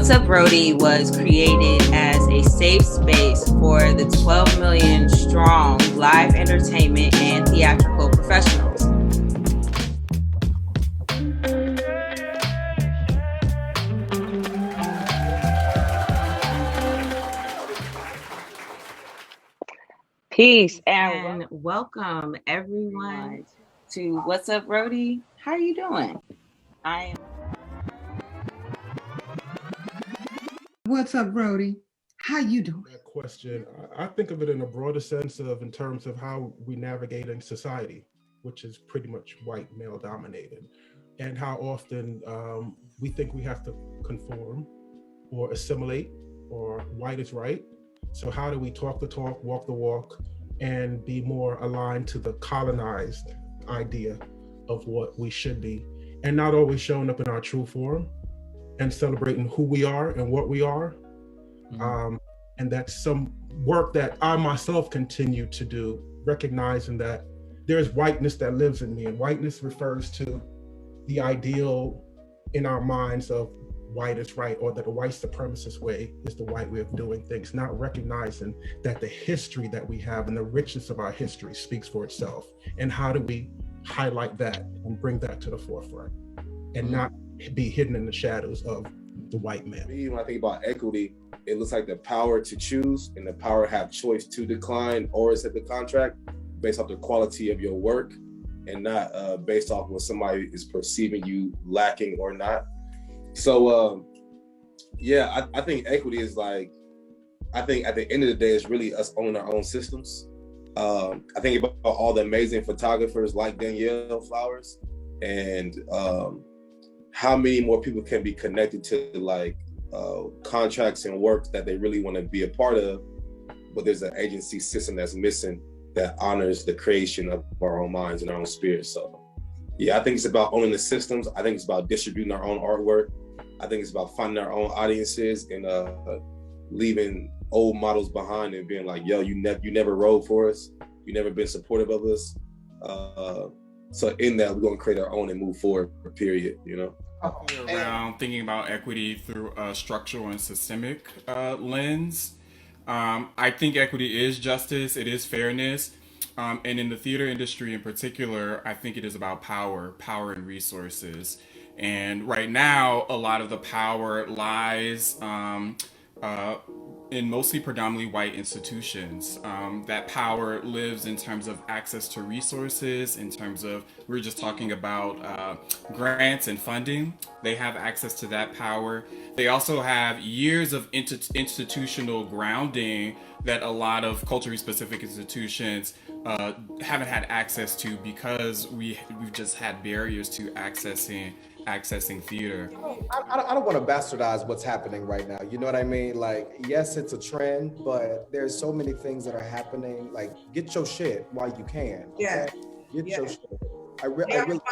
What's Up Roadie was created as a safe space for the 12 million strong live entertainment and theatrical professionals. Peace and welcome everyone to What's Up Roadie. How are you doing? What's up, Roadie? How you doing? That question, I think of it in a broader sense of in terms of how we navigate in society, which is pretty much white male dominated, and how often we think we have to conform or assimilate or white is right. So how do we talk the talk, walk the walk, and be more aligned to the colonized idea of what we should be, and not always showing up in our true form and celebrating who we are and what we are. And that's some work that I myself continue to do, recognizing that there's whiteness that lives in me, and whiteness refers to the ideal in our minds of white is right, or that the white supremacist way is the white way of doing things, not recognizing that the history that we have and the richness of our history speaks for itself. And how do we highlight that and bring that to the forefront and not be hidden in the shadows of the white man? When I think about equity, it looks like the power to choose and the power to have choice to decline or accept the contract based off the quality of your work, and not based off what somebody is perceiving you lacking or not. So I think equity is like, I think at the end of the day, it's really us owning our own systems. I think about all the amazing photographers like Danielle Flowers, and how many more people can be connected to like contracts and work that they really want to be a part of, but there's an agency system that's missing that honors the creation of our own minds and our own spirit. So yeah, I think it's about owning the systems. I think it's about distributing our own artwork. I think it's about finding our own audiences and leaving old models behind and being like, yo, you never rode for us. You never been supportive of us. So in that, we're going to create our own and move forward, period, you know? Around thinking about equity through a structural and systemic lens. I think equity is justice, it is fairness. And in the theater industry in particular, I think it is about power and resources. And right now, a lot of the power lies in mostly predominantly white institutions. That power lives in terms of access to resources, in terms of, we were just talking about grants and funding. They have access to that power. They also have years of institutional grounding that a lot of culturally specific institutions haven't had access to, because we've just had barriers to accessing theater. I don't want to bastardize what's happening right now. You know what I mean? Like, yes, it's a trend, but there's so many things that are happening. Like, get your shit while you can. Okay? Yeah. Get your shit. I really believe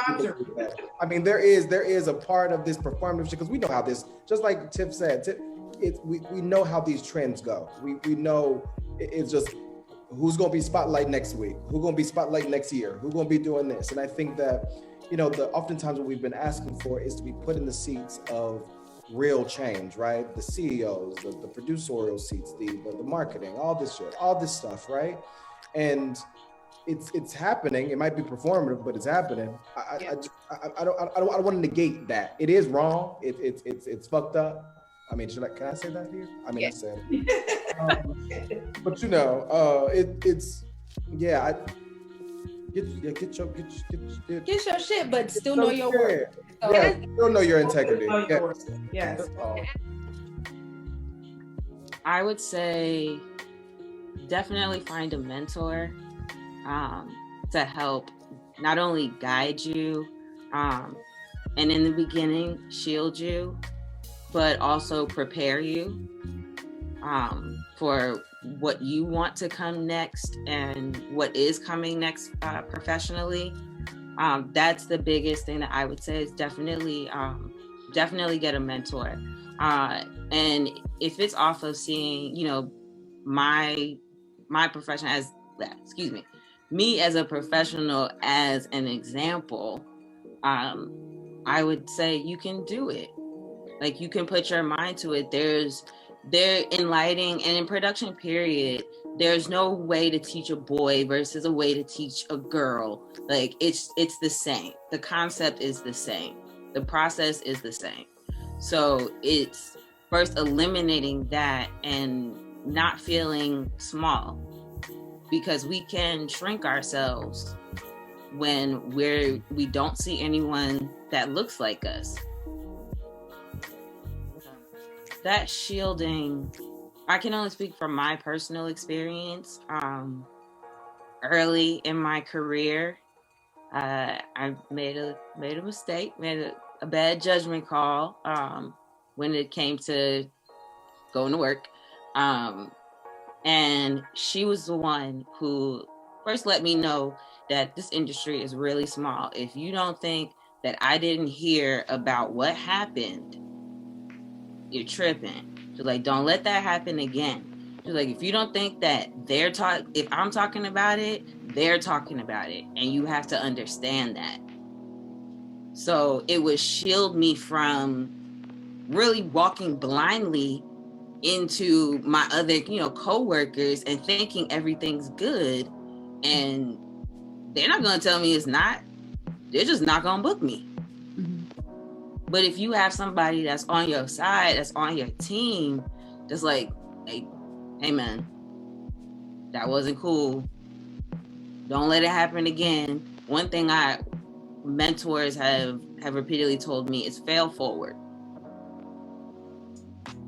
that. I mean, there is a part of this performative shit, because we know how this, just like Tiff said, we know how these trends go. We know it's just who's going to be spotlight next week, who's going to be spotlight next year, who's going to be doing this. And I think that, you know, oftentimes what we've been asking for is to be put in the seats of real change, right? The CEOs, the producerial seats, the marketing, all this shit, all this stuff, right? And it's happening. It might be performative, but it's happening. I don't want to negate that. It is wrong. It's fucked up. I mean, can I say that here? I mean, I said it. But you know, Get your shit, but still know your worth. So, yeah, still know your integrity. Yes. I would say definitely find a mentor to help not only guide you and in the beginning shield you, but also prepare you for what you want to come next and what is coming next professionally. That's the biggest thing that I would say is definitely get a mentor. And if it's off of seeing, you know, my profession as, me as a professional as an example, I would say you can do it. Like, you can put your mind to it. They're in lighting and in production period, there's no way to teach a boy versus a way to teach a girl. Like, it's the same. The concept is the same. The process is the same. So it's first eliminating that and not feeling small, because we can shrink ourselves when we don't see anyone that looks like us. That shielding, I can only speak from my personal experience. Early in my career, I made a mistake, made a bad judgment call when it came to going to work. And she was the one who first let me know that this industry is really small. If you don't think that I didn't hear about what happened, you're tripping. She's like, don't let that happen again. She's like, if you don't think that if I'm talking about it, they're talking about it. And you have to understand that. So it would shield me from really walking blindly into my other, coworkers and thinking everything's good. And they're not going to tell me it's not. They're just not going to book me. But if you have somebody that's on your side, that's on your team, just like, hey man, that wasn't cool. Don't let it happen again. One thing mentors have repeatedly told me is fail forward.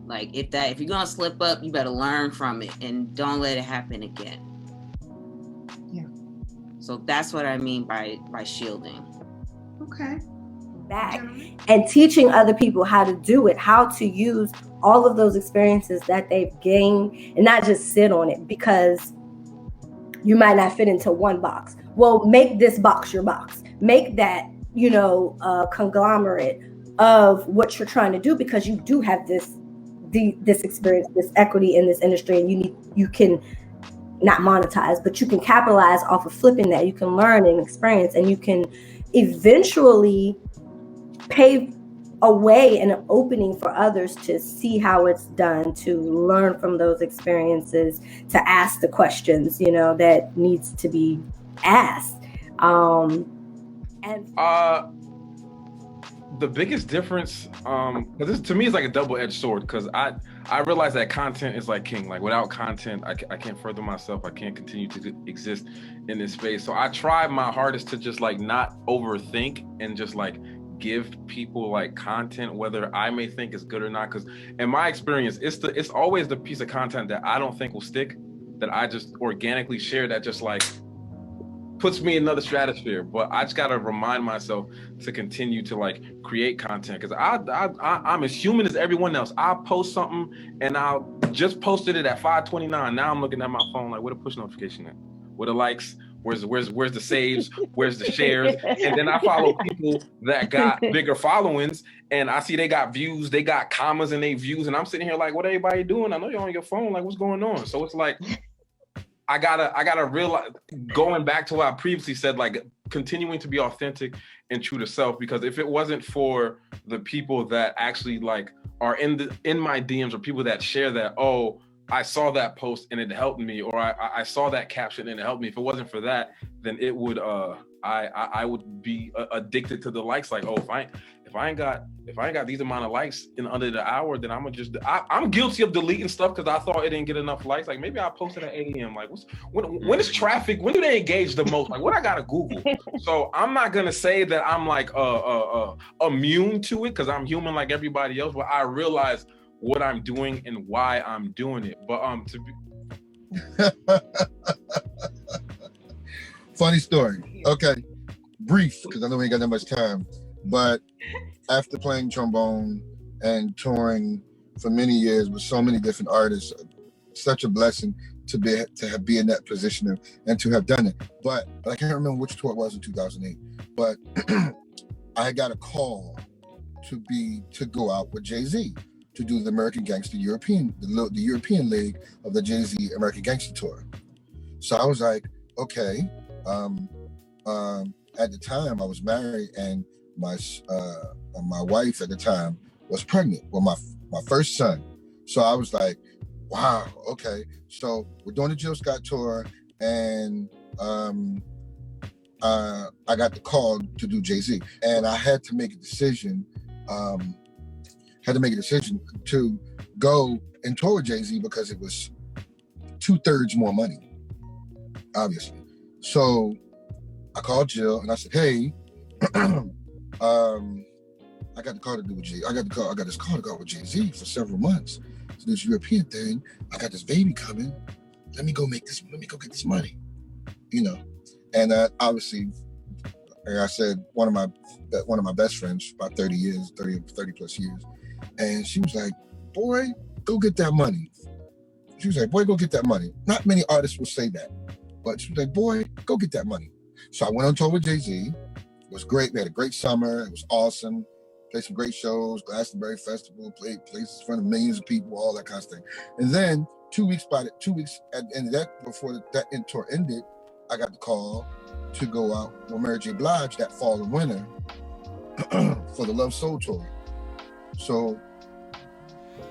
Like, if you're gonna slip up, you better learn from it and don't let it happen again. Yeah. So that's what I mean by shielding. Okay. Back and teaching other people how to do it, how to use all of those experiences that they've gained, and not just sit on it because you might not fit into one box. Well, make this box your box. Make that, conglomerate of what you're trying to do, because you do have this experience, this equity in this industry, and you can not monetize, but you can capitalize off of flipping that. You can learn and experience, and you can eventually pave a way and an opening for others to see how it's done, to learn from those experiences, to ask the questions, that needs to be asked. The biggest difference, because this to me is like a double-edged sword, because I realize that content is like king. Like, without content, I can't further myself. I can't continue to exist in this space. So I try my hardest to just like not overthink and just like give people like content, whether I may think is good or not. Because in my experience, it's always the piece of content that I don't think will stick, that I just organically share, that just like puts me in another stratosphere. But I just gotta remind myself to continue to like create content, because I'm as human as everyone else. I'll post something and I'll just posted it at 5:29. Now I'm looking at my phone like, where the push notification at? Where the likes? Where's the saves? Where's the shares? And then I follow people that got bigger followings, and I see they got views, they got commas in their views, and I'm sitting here like, what everybody doing? I know you're on your phone. Like, what's going on? So it's like, I gotta realize, going back to what I previously said, like continuing to be authentic and true to self, because if it wasn't for the people that actually like are in my DMs, or people that share that, oh, I saw that post and it helped me, or I saw that caption and it helped me. If it wasn't for that, then it would I would be addicted to the likes. Like, oh, if I ain't got these amount of likes in under the hour, then I'm guilty of deleting stuff because I thought it didn't get enough likes. Like, maybe I posted at 8 a.m. Like, when is traffic? When do they engage the most? Like, what I gotta Google? So I'm not gonna say that I'm like immune to it, because I'm human like everybody else. But I realize what I'm doing and why I'm doing it. But funny story. Okay, brief, because I know we ain't got that much time. But after playing trombone and touring for many years with so many different artists, such a blessing to be in that position and to have done it. But I can't remember which tour it was in 2008. But I got a call to go out with Jay-Z to do the American Gangster European League of the Jay-Z American Gangster Tour. So I was like, okay. At the time I was married, and my wife at the time was pregnant with my first son. So I was like, wow, okay. So we're doing the Jill Scott tour, and I got the call to do Jay-Z, and I had to make a decision. To go and tour with Jay-Z because it was 2/3 more money, obviously. So I called Jill and I said, hey, I got the call to do with Jay. I got this call to go with Jay-Z for several months. So this European thing, I got this baby coming. Let me go get this money, you know. And obviously, like I said, one of my best friends, about 30 plus years. And she was like, boy, go get that money. She was like, boy, go get that money. Not many artists will say that, but she was like, boy, go get that money. So I went on tour with Jay-Z. It was great. We had a great summer. It was awesome. Played some great shows, Glastonbury Festival, played places in front of millions of people, all that kind of thing. And then 2 weeks at the end of that, before that tour ended, I got the call to go out with Mary J. Blige that fall and winter for the Love Soul tour. So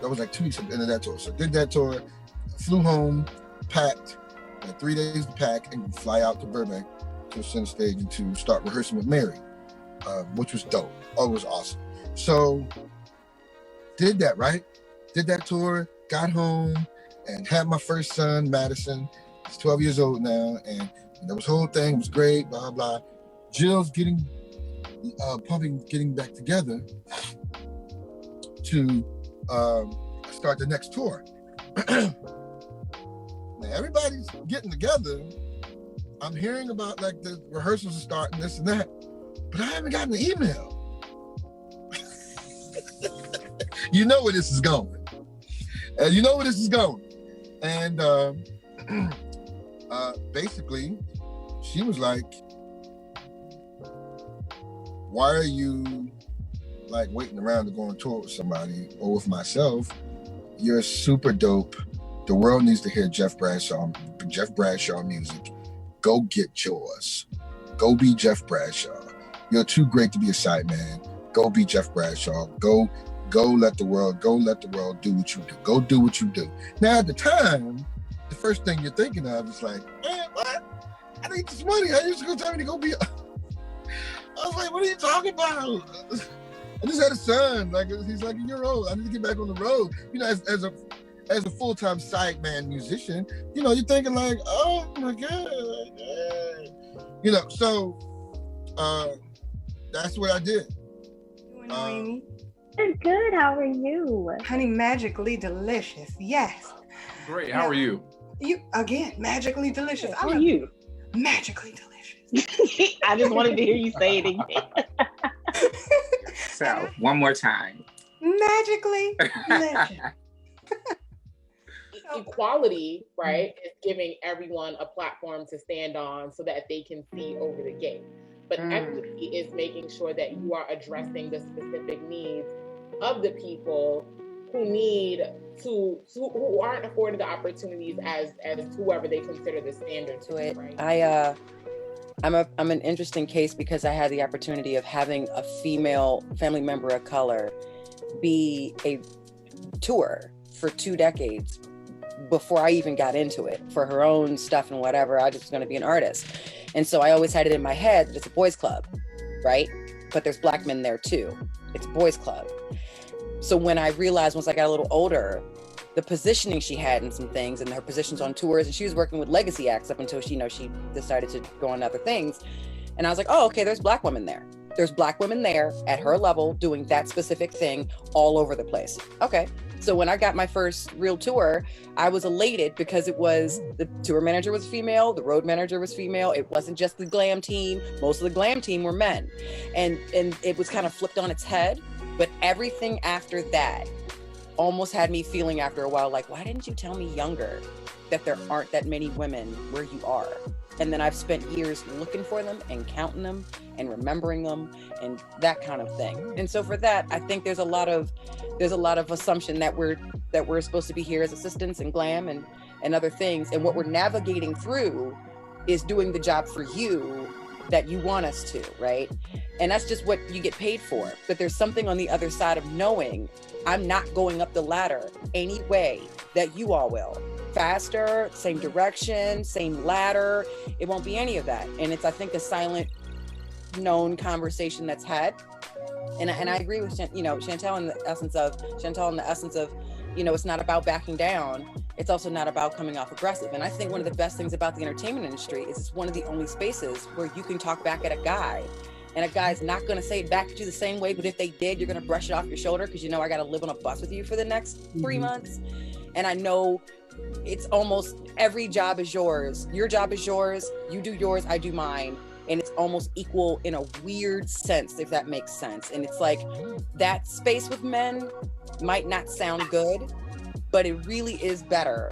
that was like 2 weeks at the end of that tour. So did that tour, flew home, packed, had 3 days to pack and fly out to Burbank to center stage and to start rehearsing with Mary, which was dope. Oh, it was awesome. So did that, right? Did that tour, got home and had my first son, Madison. He's 12 years old now. And that was whole thing was great, blah, blah. Jill's getting back together to start the next tour. Now everybody's getting together. I'm hearing about like the rehearsals are starting, this and that, but I haven't gotten the email. You know where this is going. And basically, she was like, why are you like waiting around to go on tour with somebody or with myself? You're super dope. The world needs to hear Jeff Bradshaw music. Go get yours. Go be Jeff Bradshaw. You're too great to be a sideman. Go be Jeff Bradshaw. Go let the world do what you do. Go do what you do. Now at the time, the first thing you're thinking of is like, man, what? I need this money. I used to go tell me to go be. I was like, what are you talking about? I just had a son. Like he's like a year old. I need to get back on the road. You know, as a full-time sideman musician, you know, you're thinking like, oh my God. You know, so that's what I did. Good. How are you? Honey, magically delicious. Yes. Great. How are you? You again, magically delicious. How are you? Magically delicious. I just wanted to hear you say it again. So, one more time. Magically delicious. Equality, right, is giving everyone a platform to stand on so that they can see over the gate. But equity is making sure that you are addressing the specific needs of the people who need who aren't afforded the opportunities as whoever they consider the standard to it. Right? I'm an interesting case because I had the opportunity of having a female family member of color be a tour for 2 decades before I even got into it for her own stuff and whatever. I just was going to be an artist. And so I always had it in my head that it's a boys club, right? But there's black men there too. It's a boys club. So when I realized once I got a little older, the positioning she had in some things and her positions on tours, and she was working with legacy acts up until she decided to go on other things. And I was like, oh, okay, there's black women there. There's black women there at her level doing that specific thing all over the place. Okay. So when I got my first real tour, I was elated because it was the tour manager was female, the road manager was female. It wasn't just the glam team. Most of the glam team were men. And it was kind of flipped on its head. But everything after that almost had me feeling after a while, like, why didn't you tell me younger that there aren't that many women where you are? And then I've spent years looking for them and counting them and remembering them and that kind of thing. And so for that, I think there's a lot of assumption that we're supposed to be here as assistants and glam and other things. And what we're navigating through is doing the job for you that you want us to, right? And that's just what you get paid for. But there's something on the other side of knowing I'm not going up the ladder any way that you all will. Faster, same direction, same ladder. It won't be any of that. And it's, I think, a silent, known conversation that's had. And I agree with Chantel in the essence of, it's not about backing down. It's also not about coming off aggressive. And I think one of the best things about the entertainment industry is it's one of the only spaces where you can talk back at a guy, and a guy's not going to say it back at you the same way, but if they did, you're going to brush it off your shoulder because I got to live on a bus with you for the next 3 months. And I know it's almost every job is yours. Your job is yours. You do yours, I do mine. And it's almost equal in a weird sense, if that makes sense. And it's like that space with men might not sound good, but it really is better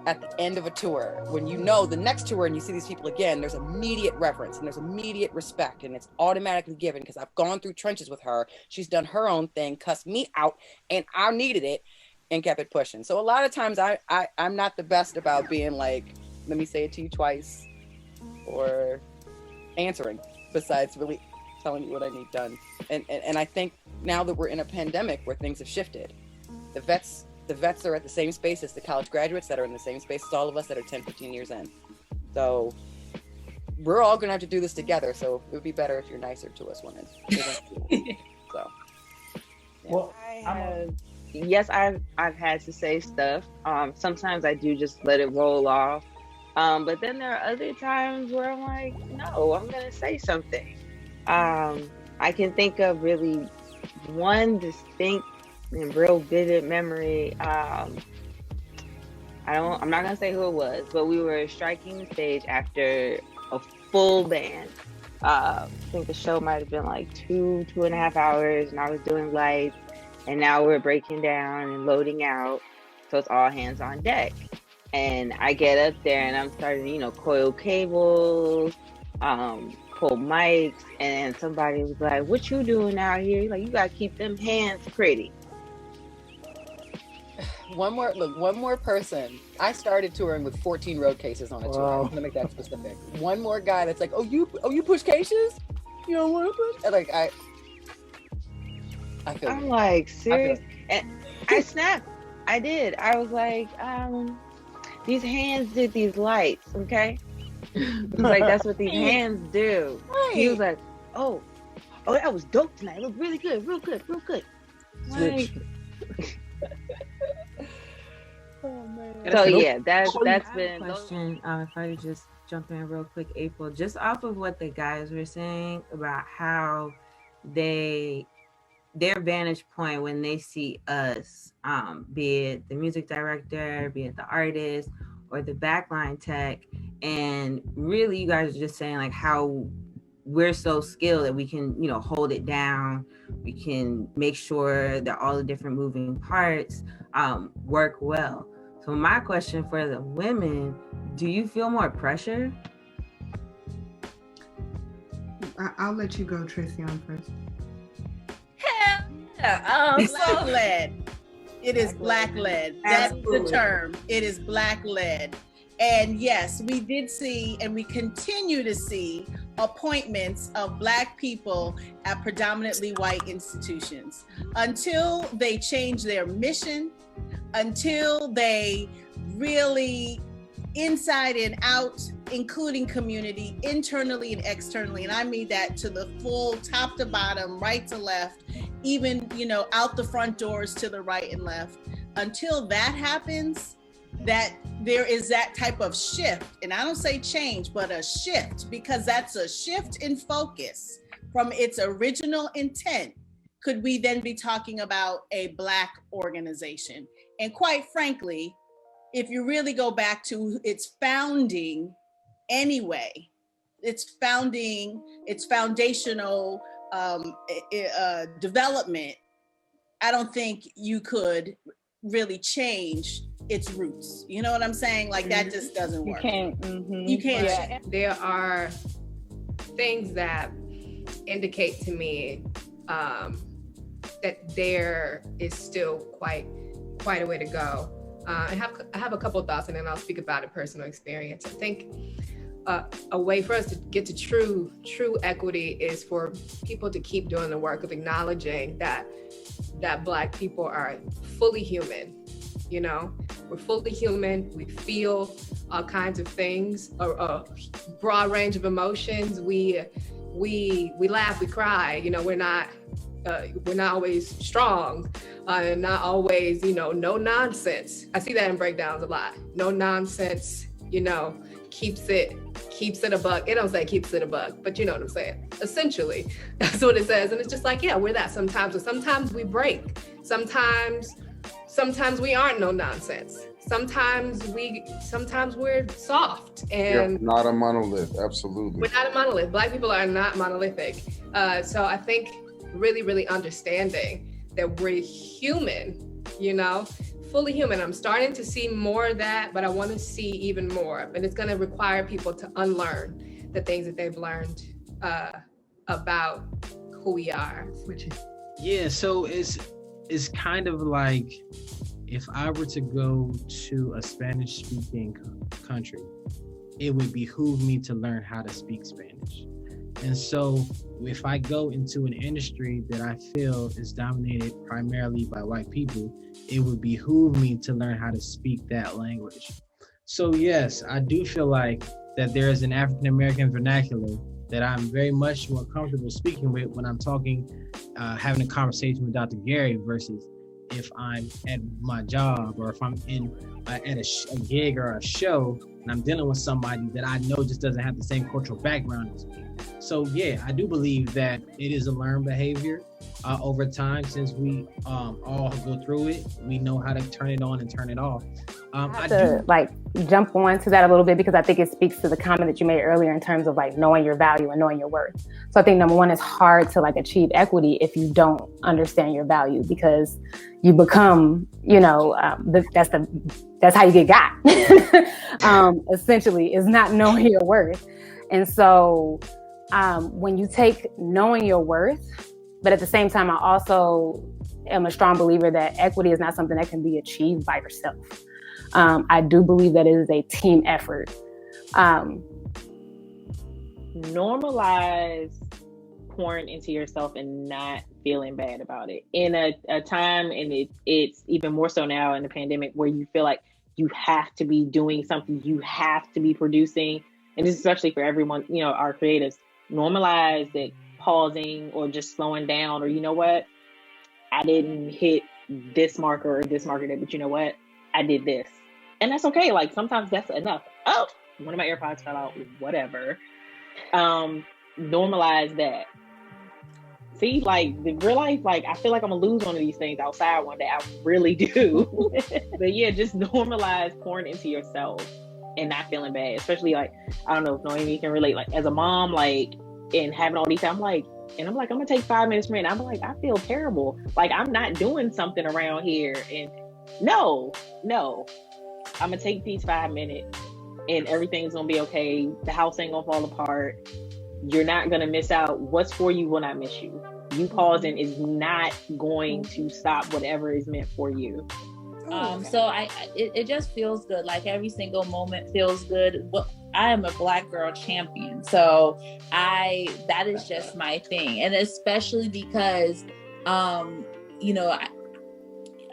at the end of a tour. When the next tour and you see these people again, there's immediate reverence and there's immediate respect, and it's automatically given because I've gone through trenches with her. She's done her own thing, cussed me out, and I needed it and kept it pushing. So a lot of times I'm not the best about being like, let me say it to you twice, or answering, besides really telling you what I need done. And I think now that we're in a pandemic where things have shifted, the vets are at the same space as the college graduates that are in the same space as all of us that are 10, 15 years in. So we're all gonna have to do this together. So it would be better if you're nicer to us women. So. Yeah. Well, yes, I've had to say stuff. Sometimes I do just let it roll off. But then there are other times where I'm like, no, I'm gonna say something. I can think of really one distinct and real vivid memory. I'm not gonna say who it was, but we were striking the stage after a full band. I think the show might have been like 2.5 hours, and I was doing lights, and now we're breaking down and loading out, so it's all hands on deck. And I get up there and I'm starting, coil cables, pull mics, and somebody was like, "What you doing out here?" Like, you gotta keep them hands pretty. One more person. I started touring with 14 road cases on a tour. I'm gonna make that specific. One more guy that's like, oh you push cases? You don't want to push? And like I feel. I'm like, serious? And I snapped. I did. I was like, these hands did these lights, okay? He's like, that's what these hands do. Right. He was like, oh, that was dope tonight. It looked really good, real good. Like, oh man. So yeah, that's been a question. If I could just jump in real quick, April, just off of what the guys were saying about how their vantage point when they see us, be it the music director, be it the artist, or the backline tech, and really you guys are just saying like how we're so skilled that we can, hold it down. We can make sure that all the different moving parts work well. So my question for the women, do you feel more pressure? I'll let you go, Tristan, first. Hell yeah. So led. It is black led. That's the term. It is black led. And yes, we did see, and we continue to see, appointments of Black people at predominantly white institutions. Until they change their mission, until they really, inside and out, including community, internally and externally, and I mean that to the full, top to bottom, right to left, even, out the front doors to the right and left. Until that happens, that there is that type of shift, and I don't say change, but a shift, because that's a shift in focus from its original intent. Could we then be talking about a Black organization? And quite frankly, if you really go back to its founding anyway, its foundational development, I don't think you could really change its roots. You know what I'm saying? Like that just doesn't work. You can't. You can't. Yeah. There are things that indicate to me that there is still quite a way to go. I have a couple of thoughts, and then I'll speak about a personal experience. I think a way for us to get to true equity is for people to keep doing the work of acknowledging that Black people are fully human. You know, we're fully human. We feel all kinds of things, a broad range of emotions. We laugh, we cry. You know, we're not always strong, not always, you know, no nonsense. I see that in breakdowns a lot. No nonsense, you know, keeps it a buck. It don't say keeps it a buck, but you know what I'm saying. Essentially, that's what it says. And it's just like, yeah, we're that sometimes, but sometimes we break. Sometimes we aren't no nonsense. Sometimes we're soft and not a monolith. Absolutely. We're not a monolith. Black people are not monolithic. So I think really understanding that we're human, you know, fully human. I'm starting to see more of that, but I want to see even more. And it's going to require people to unlearn the things that they've learned about who we are. Yeah, so it's kind of like if I were to go to a Spanish-speaking country, it would behoove me to learn how to speak Spanish. And so if I go into an industry that I feel is dominated primarily by white people, it would behoove me to learn how to speak that language. So yes, I do feel like that there is an African-American vernacular that I'm very much more comfortable speaking with when I'm talking, having a conversation with Dr. Gary versus if I'm at my job or if I'm at a gig or a show and I'm dealing with somebody that I know just doesn't have the same cultural background as me. So yeah, I do believe that it is a learned behavior over time. Since we all go through it, we know how to turn it on and turn it off. I have to jump on to that a little bit because I think it speaks to the comment that you made earlier in terms of like knowing your value and knowing your worth. So I think number one, it's hard to like achieve equity if you don't understand your value because you become, you know, that's how you get got. Essentially, is not knowing your worth. And so when you take knowing your worth, but at the same time, I also am a strong believer that equity is not something that can be achieved by yourself. I do believe that it is a team effort. Normalize pouring into yourself and not feeling bad about it. In a time, and it's even more so now in the pandemic, where you feel like you have to be doing something, you have to be producing, and this is especially for everyone, you know, our creatives. Normalize that pausing or just slowing down, or you know what, I didn't hit this marker or this marker, but you know what, I did this, and that's okay. Like sometimes that's enough. Oh, one of my AirPods fell out. Whatever. Normalize that. See, like the real life, like I feel like I'm gonna lose one of these things outside one day. I really do. But yeah, just normalize pouring into yourself and not feeling bad. Especially like, I don't know if Noemi can relate, like as a mom, like, and having all these, I'm like, I'm gonna take 5 minutes from it. I'm like, I feel terrible. Like I'm not doing something around here. And no, I'm gonna take these 5 minutes and everything's gonna be okay. The house ain't gonna fall apart. You're not gonna miss out. What's for you will not miss you. You pausing is not going to stop whatever is meant for you. So it just feels good. Like every single moment feels good. I am a Black girl champion, so that is just my thing, and especially because, you know,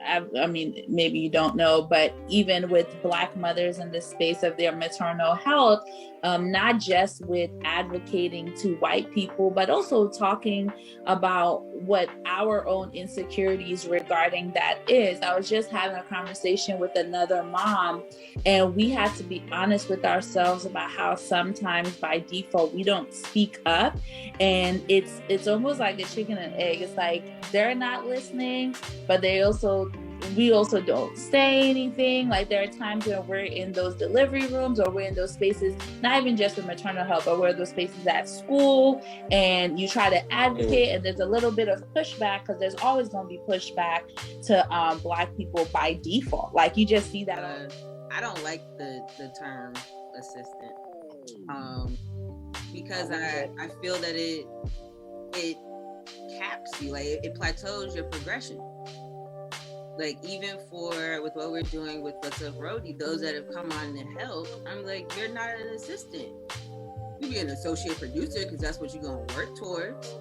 I mean, maybe you don't know, but even with Black mothers in the space of their maternal health, not just with advocating to white people, but also talking about what our own insecurities regarding that is. I was just having a conversation with another mom, and we had to be honest with ourselves about how sometimes by default we don't speak up, and it's almost like a chicken and egg. It's like they're not listening, but we also don't say anything. Like there are times when we're in those delivery rooms or we're in those spaces, not even just with maternal health, but we're in those spaces at school, and you try to advocate, and there's a little bit of pushback because there's always going to be pushback to Black people by default. Like you just see that. I don't like the term assistant because I feel that it caps you, like it plateaus your progression. Like even with what we're doing with Up Roadie, those that have come on to help, I'm like, you're not an assistant. You be an associate producer because that's what you're gonna work towards.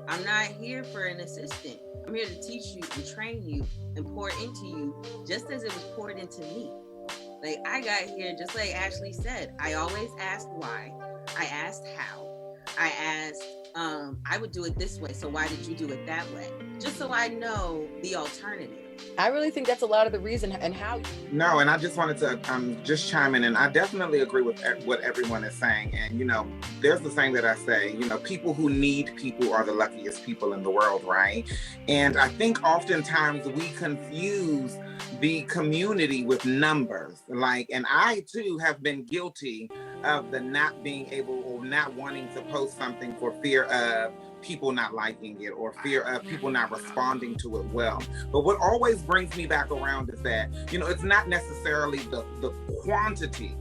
I'm not here for an assistant. I'm here to teach you and train you and pour into you just as it was poured into me. Like I got here, just like Ashley said, I always asked why. I asked how. I asked, I would do it this way, so why did you do it that way? Just so I know the alternative. I really think that's a lot of the reason and how. No, and I just wanted to just chime in, and I definitely agree with what everyone is saying. And, you know, there's the saying that I say, you know, people who need people are the luckiest people in the world, right? And I think oftentimes we confuse the community with numbers. Like, and I too have been guilty of the not being able or not wanting to post something for fear of people not liking it or fear of people not responding to it well. But what always brings me back around is that, you know, it's not necessarily the quantity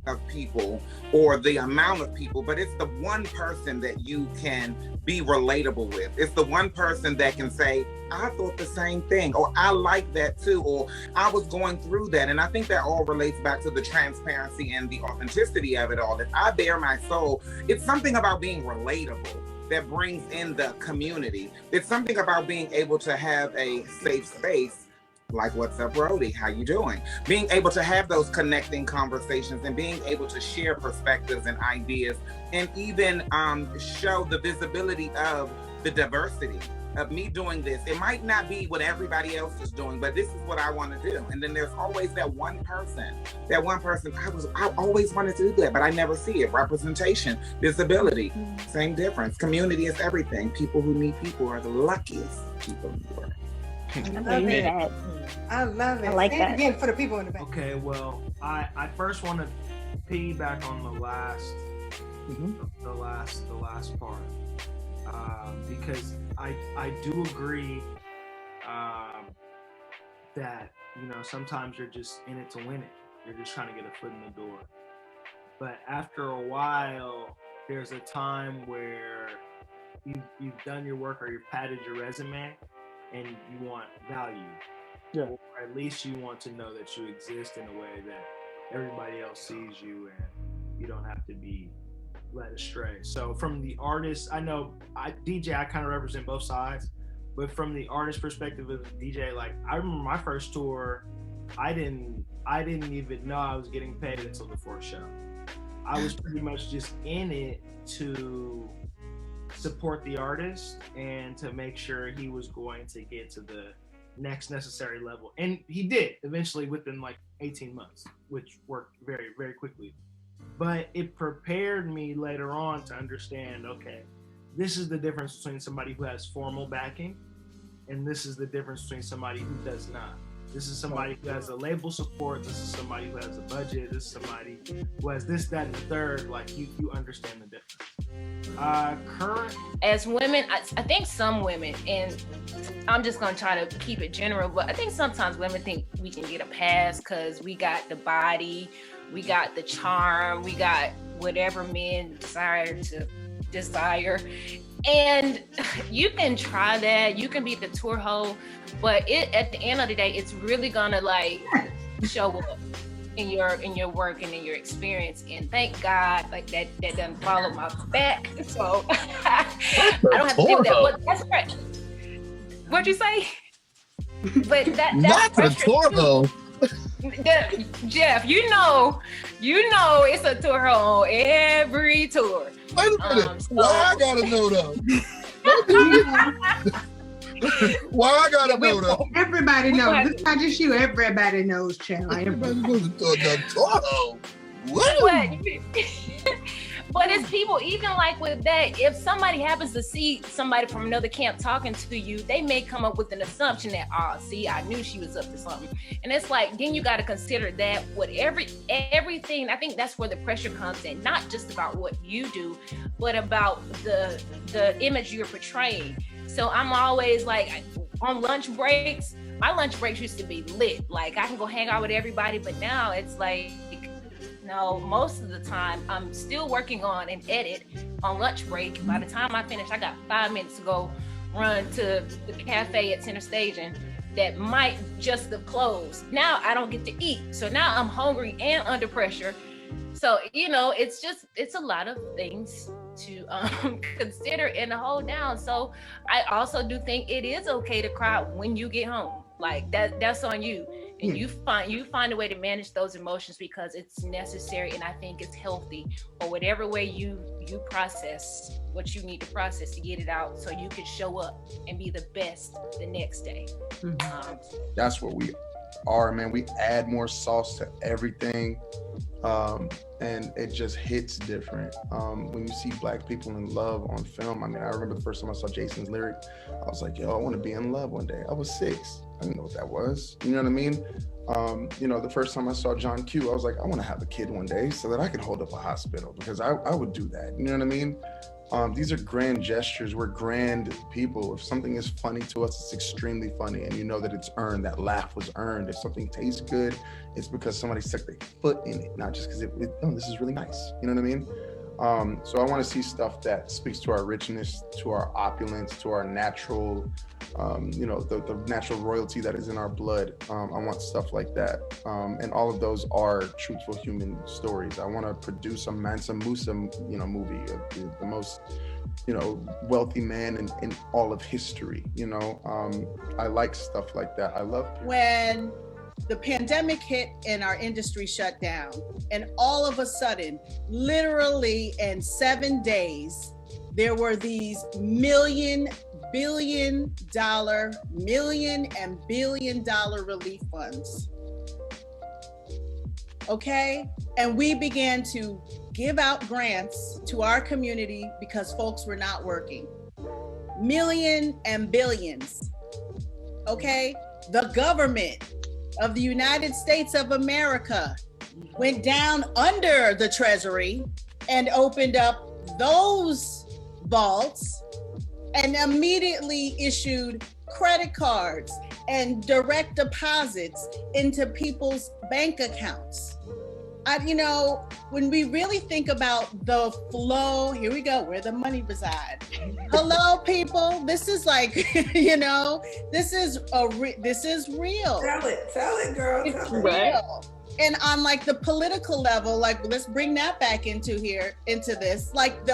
of people or the amount of people, but it's the one person that you can be relatable with. It's the one person that can say, I thought the same thing, or I like that too, or I was going through that. And I think that all relates back to the transparency and the authenticity of it all. If I bare my soul, it's something about being relatable that brings in the community. It's something about being able to have a safe space, like What's Up Roadie, how you doing? Being able to have those connecting conversations and being able to share perspectives and ideas and even show the visibility of the diversity of me doing this. It might not be what everybody else is doing, but this is what I want to do. And then there's always that one person, I always wanted to do that, but I never see it. Representation, visibility, same difference. Community is everything. People who need people are the luckiest people in the world. I love it. I love it. I like Say that. it again for the people in the back. Okay, well, I first want to piggyback on the last part, because I do agree that, you know, sometimes you're just in it to win it. You're just trying to get a foot in the door. But after a while, there's a time where you've done your work or you've padded your resume and you want value. Yeah. Or at least you want to know that you exist in a way that everybody else sees you and you don't have to be led astray. So from the artist, I know I kind of represent both sides, but from the artist perspective of DJ, like I remember my first tour, I didn't even know I was getting paid until the fourth show. I was pretty much just in it to support the artist and to make sure he was going to get to the next necessary level. And he did eventually within like 18 months, which worked very, very quickly. But it prepared me later on to understand, okay, this is the difference between somebody who has formal backing and this is the difference between somebody who does not. This is somebody who has a label support. This is somebody who has a budget. This is somebody who has this, that, and the third. Like you understand the difference. As women, I think some women, and I'm just gonna try to keep it general, but I think sometimes women think we can get a pass because we got the body, we got the charm, we got whatever men desire. And you can try that, you can be the tour hoe, but at the end of the day, it's really gonna like show up in your work and in your experience. And thank God, like that doesn't follow my back. So I don't have to deal with that. But that's right. What'd you say? But that's not the tour hoe. Jeff, you know it's a tour hoe on every tour. Wait a minute. Why I gotta know though? Why I gotta know though? Everybody knows. It's not just you. Everybody knows, Channel. Everybody knows the tour hoe. But it's people, even like with that, if somebody happens to see somebody from another camp talking to you, they may come up with an assumption that, see, I knew she was up to something. And it's like, then you got to consider that with everything. I think that's where the pressure comes in, not just about what you do, but about the image you're portraying. So I'm always like, on lunch breaks, my lunch breaks used to be lit. Like I can go hang out with everybody, but now it's like, no, most of the time I'm still working on an edit on lunch break. By the time I finish, I got 5 minutes to go run to the cafe at Center Stage and that might just have closed. Now I don't get to eat. So now I'm hungry and under pressure. So, you know, it's a lot of things to consider and hold down. So I also do think it is okay to cry when you get home. Like that's on you. And you find a way to manage those emotions because it's necessary, and I think it's healthy, or whatever way you process what you need to process to get it out so you can show up and be the best the next day. That's what we are, man. We add more sauce to everything, and it just hits different. When you see Black people in love on film, I mean, I remember the first time I saw Jason's lyric, I was like, yo, I want to be in love one day. I was 6. I didn't know what that was. You know what I mean? You know, the first time I saw John Q, I was like, I want to have a kid one day so that I can hold up a hospital, because I would do that. You know what I mean? These are grand gestures. We're grand people. If something is funny to us, it's extremely funny. And you know that it's earned, that laugh was earned. If something tastes good, it's because somebody stuck their foot in it, not just because this is really nice. You know what I mean? So I want to see stuff that speaks to our richness, to our opulence, to our natural, you know, the natural royalty that is in our blood. I want stuff like that. And all of those are truthful human stories. I want to produce a Mansa Musa, you know, movie, the most, you know, wealthy man in all of history. You know, I like stuff like that. I love people. When the pandemic hit and our industry shut down, and all of a sudden, literally in 7 days, there were these million and billion dollar relief funds. Okay? And we began to give out grants to our community because folks were not working. Million and billions. Okay? The government of the United States of America went down under the Treasury and opened up those vaults and immediately issued credit cards and direct deposits into people's bank accounts. You know, when we really think about the flow, here we go, where the money resides. Hello, people. This is like, you know, this is real. Tell it, girl. It's real. And on like the political level, like let's bring that back into this. Like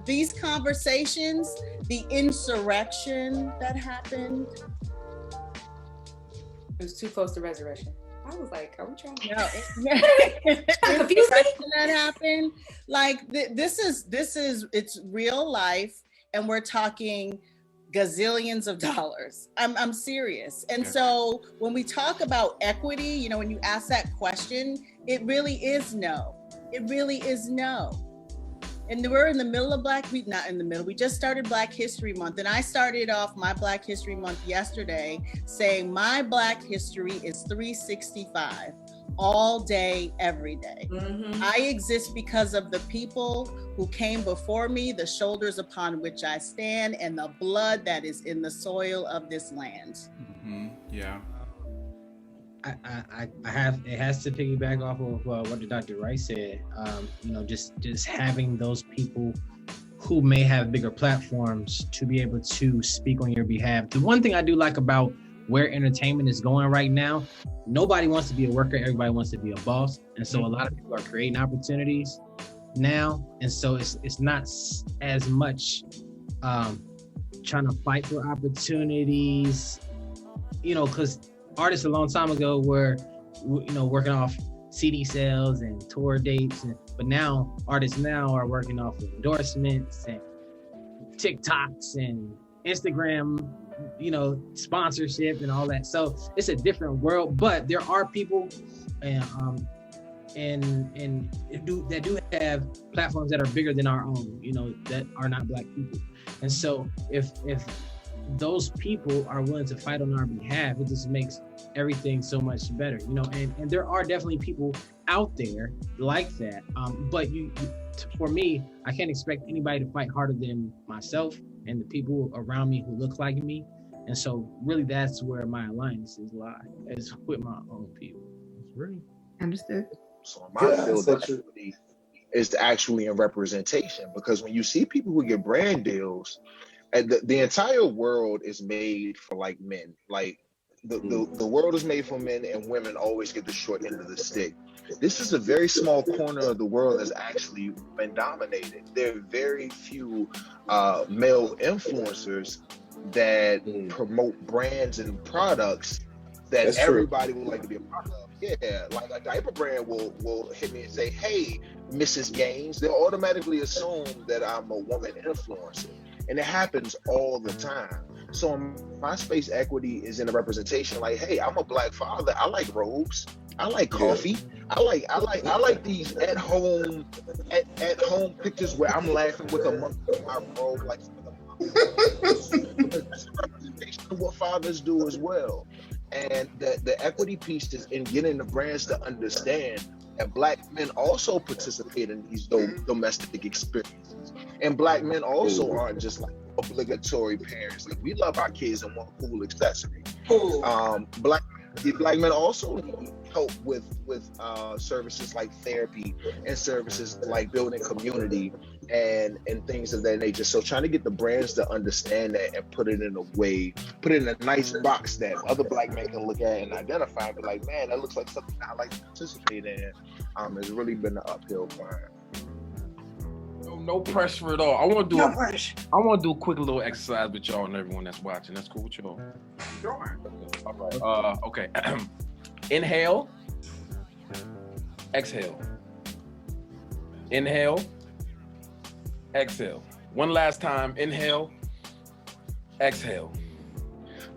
these conversations, the insurrection that happened. It was too close to resurrection. I was like, are we trying to? No, that happened. Like this is it's real life, and we're talking gazillions of dollars. I'm serious. And so when we talk about equity, you know, when you ask that question, it really is no. It really is no. And we're in the middle of we just started Black History Month. And I started off my Black History Month yesterday saying my Black history is 365, all day, every day. Mm-hmm. I exist because of the people who came before me, the shoulders upon which I stand, and the blood that is in the soil of this land. Mm-hmm. Yeah. It has to piggyback off of what Dr. Rice said. You know, just having those people who may have bigger platforms to be able to speak on your behalf. The one thing I do like about where entertainment is going right now, nobody wants to be a worker, everybody wants to be a boss. And so a lot of people are creating opportunities now. And so it's not as much trying to fight for opportunities, you know, because artists a long time ago were, you know, working off CD sales and tour dates, but now artists are working off of endorsements and TikToks and Instagram, you know, sponsorship and all that. So it's a different world, but there are people that do have platforms that are bigger than our own, you know, that are not Black people. And so if those people are willing to fight on our behalf, it just makes everything so much better, you know. And there are definitely people out there like that, but for me, I can't expect anybody to fight harder than myself and the people around me who look like me. And so really that's where my alliances lie, is with my own people. It's real. Understood. So my field of activity is actually in representation, because when you see people who get brand deals, and the entire world is made for like men. Like the world is made for men, and women always get the short end of the stick. This is a very small corner of the world that's actually been dominated. There are very few male influencers that promote brands and products that That's everybody would like to be a part of. Yeah, like a diaper brand will hit me and say, "Hey, Mrs. Gaines," they'll automatically assume that I'm a woman influencer, and it happens all the time. So my space equity is in a representation. Like, hey, I'm a Black father. I like robes. I like coffee. I like these at home pictures where I'm laughing with a monkey in my robe, like that's a representation of what fathers do as well. And the equity piece is in getting the brands to understand that Black men also participate in these domestic experiences, and Black men also aren't just like obligatory parents. Like, we love our kids and want cool accessories. Black men also need help with services like therapy and services like building community and things of that nature. So trying to get the brands to understand that and put it in a nice box that other Black men can look at and identify and be like, man, that looks like something I like to participate in. Has really been an uphill climb. No pressure at all. I want to do a quick little exercise with y'all and everyone that's watching. That's cool with y'all. Sure. All right. Okay. Inhale. Exhale. Inhale. Exhale. One last time. Inhale. Exhale.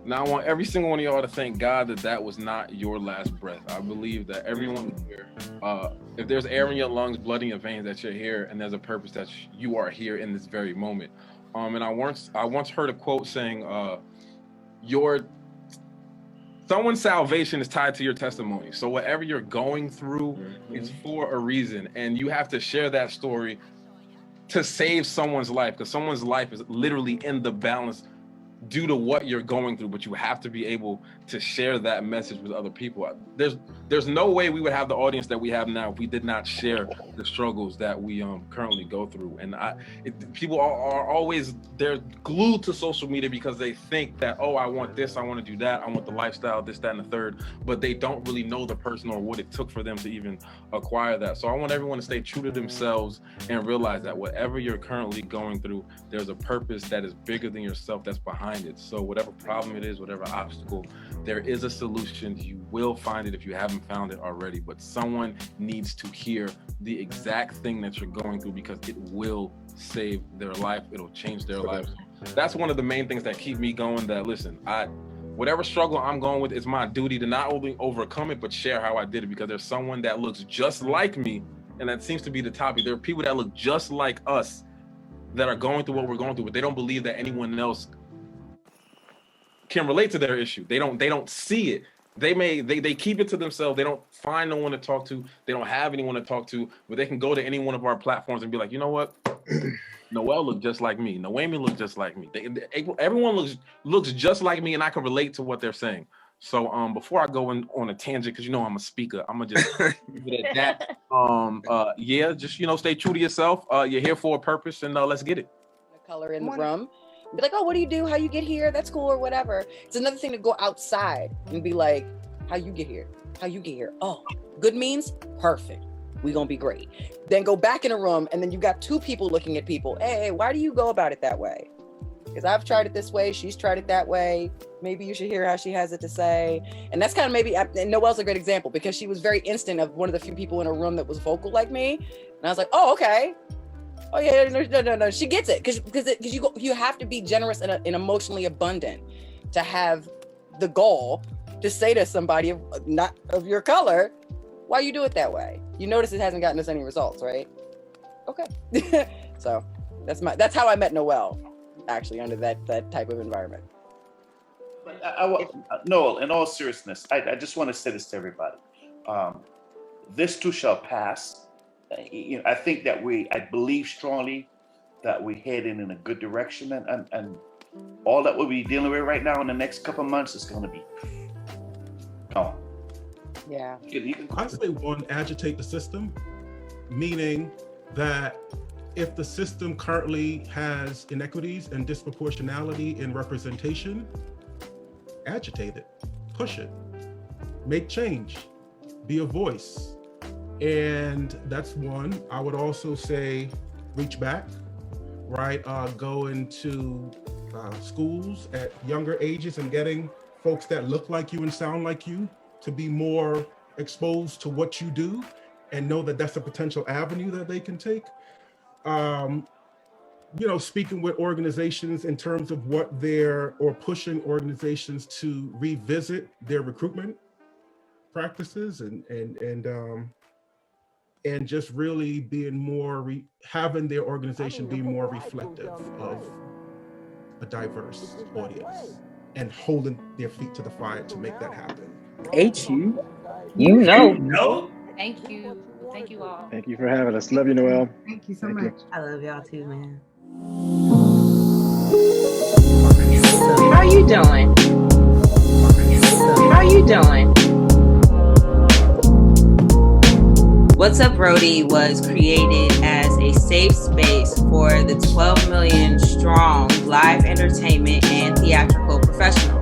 Now I want every single one of y'all to thank God that was not your last breath. I believe that everyone here, if there's air in your lungs, blood in your veins, that you're here, and there's a purpose that you are here in this very moment. And I once heard a quote saying, someone's salvation is tied to your testimony. So whatever you're going through is for a reason, and you have to share that story to save someone's life, because someone's life is literally in the balance due to what you're going through, but you have to be able to share that message with other people. There's no way we would have the audience that we have now if we did not share the struggles that we currently go through. And people are always, they're glued to social media because they think that, oh, I want this, I want to do that, I want the lifestyle, this, that, and the third, but they don't really know the person or what it took for them to even acquire that. So I want everyone to stay true to themselves and realize that whatever you're currently going through, there's a purpose that is bigger than yourself that's behind it. So whatever problem it is, whatever obstacle, there is a solution. You will find it if you haven't found it already, but someone needs to hear the exact thing that you're going through, because it will save their life. It'll change their lives. That's one of the main things that keep me going, that listen, whatever struggle I'm going with, it's my duty to not only overcome it, but share how I did it, because there's someone that looks just like me, and that seems to be the topic. There are people that look just like us that are going through what we're going through, but they don't believe that anyone else can relate to their issue. They don't see it. They keep it to themselves. They don't find no one to talk to. They don't have anyone to talk to, but they can go to any one of our platforms and be like, you know what? Noelle looked just like me. Noemi looked just like me. Everyone looks just like me, and I can relate to what they're saying. So before I go on a tangent, because you know I'm a speaker, I'm gonna just leave it at that. Yeah, just stay true to yourself. You're here for a purpose, and let's get it. The color in the room. Be like, oh, what do you do? How you get here? That's cool, or whatever. It's another thing to go outside and be like, how you get here? How you get here? Oh, good means perfect. We gonna be great. Then go back in a room, and then you got two people looking at people. Hey, why do you go about it that way? Because I've tried it this way, she's tried it that way. Maybe you should hear how she has it to say. And that's kind of and Noelle's a great example, because she was very instant of one of the few people in a room that was vocal like me. And I was like, oh, okay. Oh yeah, no. She gets it, because you have to be generous and emotionally abundant to have the gall to say to somebody not of your color, why you do it that way? You notice it hasn't gotten us any results, right? Okay. So that's how I met Noelle, actually, under that type of environment. But Noel, in all seriousness, I just want to say this to everybody. This too shall pass. I think that I believe strongly that we're heading in a good direction, and all that we'll be dealing with right now in the next couple of months is going to be gone. Yeah. I say one, agitate the system, meaning that if the system currently has inequities and disproportionality in representation, agitate it. push it, make change, be a voice. And that's one. I would also say reach back, right? Go into schools at younger ages and getting folks that look like you and sound like you to be more exposed to what you do and know that that's a potential avenue that they can take. Speaking with organizations in terms of or pushing organizations to revisit their recruitment practices and just really being more, having their organization be more reflective of a diverse audience and holding their feet to the fire to make that happen. HU, you know. Thank you. Thank you all. Thank you for having us. Love you, Noelle. Thank you so much. I love y'all too, man. How you doing? How you doing? What's Up Roadie was created as a safe space for the 12 million strong live entertainment and theatrical professionals.